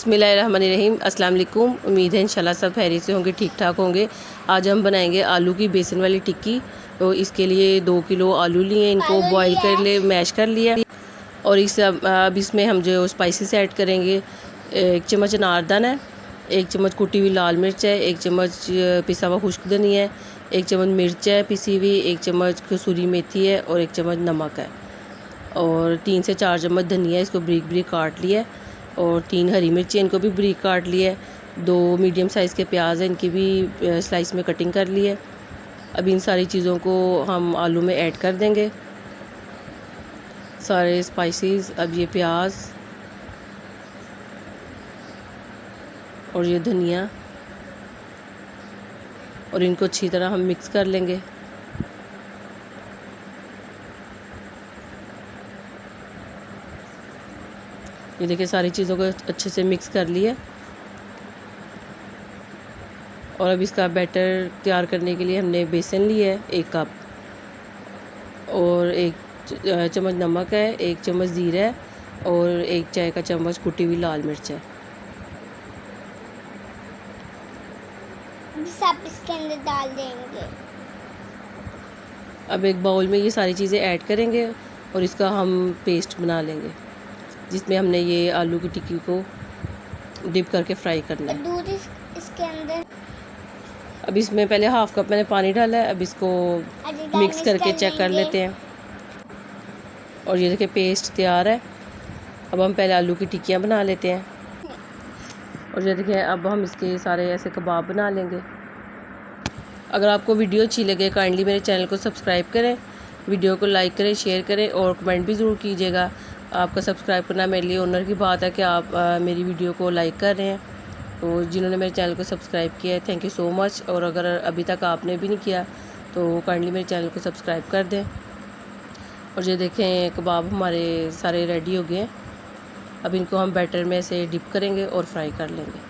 बिस्मिल्लाहिर्रहमानिर्रहीम। अस्सलाम वालेकुम। उम्मीद है इंशाल्लाह सब खैरियत से होंगे, ठीक ठाक होंगे। आज हम बनाएंगे आलू की बेसन वाली टिक्की। तो इसके लिए 2 किलो आलू लिए, इनको बॉईल कर ले, मैश कर लिया। और अब इसमें हम जो स्पाइसेस ऐड करेंगे, 1 चम्मच अनारदाना है, 1 चम्मच कुटी हुई लाल मिर्च है, 1 चम्मच पिसा हुआ खुश्क धनिया है, 1 चम्मच मिर्च है पिसी हुई, 1 चम्मच कसूरी मेथी है और 1 चम्मच नमक है। और 3 से 4 चम्मच धनिया, इसको ब्रीक ब्रीक काट लिया है। और 3 हरी मिर्ची, इनको भी ब्रीक काट लिया है। 2 मीडियम साइज़ के प्याज हैं, इनकी भी स्लाइस में कटिंग कर ली है। अब इन सारी चीज़ों को हम आलू में ऐड कर देंगे, सारे स्पाइसेस। अब ये प्याज और ये धनिया, और इनको अच्छी तरह हम मिक्स कर लेंगे। ये देखिए सारी चीज़ों को अच्छे से मिक्स कर लिया। और अब इसका बैटर तैयार करने के लिए हमने बेसन लिया है 1 कप, और 1 चम्मच नमक है, 1 चम्मच ज़ीरा है और 1 चाय का चम्मच कुटी हुई लाल मिर्च है। सब इसके अंदर डाल देंगे। अब एक बाउल में ये सारी चीज़ें ऐड करेंगे और इसका हम पेस्ट बना लेंगे, जिसमें हमने ये आलू की टिक्की को डिप करके फ्राई करना है। दूध इसके अंदर। अब इसमें पहले हाफ़ कप मैंने पानी डाला है। अब इसको मिक्स करके चेक कर लेते हैं। और ये देखिए पेस्ट तैयार है। अब हम पहले आलू की टिक्कियाँ बना लेते हैं। और ये देखिए अब हम इसके सारे ऐसे कबाब बना लेंगे। अगर आपको वीडियो अच्छी लगे काइंडली मेरे चैनल को सब्सक्राइब करें, वीडियो को लाइक करें, शेयर करें और कमेंट भी ज़रूर कीजिएगा। आपका सब्सक्राइब करना मेरे लिए ऑनर की बात है कि आप मेरी वीडियो को लाइक कर रहे हैं। तो जिन्होंने मेरे चैनल को सब्सक्राइब किया है, थैंक यू सो मच। और अगर अभी तक आपने भी नहीं किया तो काइंडली मेरे चैनल को सब्सक्राइब कर दें। और ये देखें कबाब हमारे सारे रेडी हो गए हैं। अब इनको हम बैटर में से डिप करेंगे और फ्राई कर लेंगे।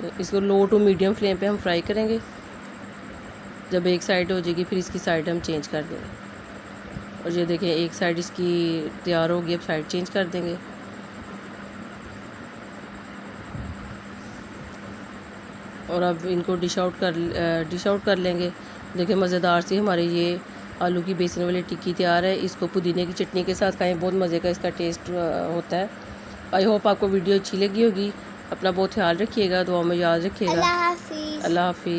तो इसको लो टू मीडियम फ्लेम पे हम फ्राई करेंगे। जब एक साइड हो जाएगी फिर इसकी साइड हम चेंज कर देंगे। और ये देखें एक साइड इसकी तैयार होगी, अब साइड चेंज कर देंगे। और अब इनको डिश आउट कर लेंगे। देखिए मज़ेदार सी हमारी ये आलू की बेसन वाली टिक्की तैयार है। इसको पुदीने की चटनी के साथ खाएं, बहुत मज़े का इसका टेस्ट होता है। आई होप आपको वीडियो अच्छी लगी होगी। अपना बहुत ख्याल रखिएगा, दुआ में याद रखिएगा। अल्लाह हाफिज़। अल्लाह हाफिज़।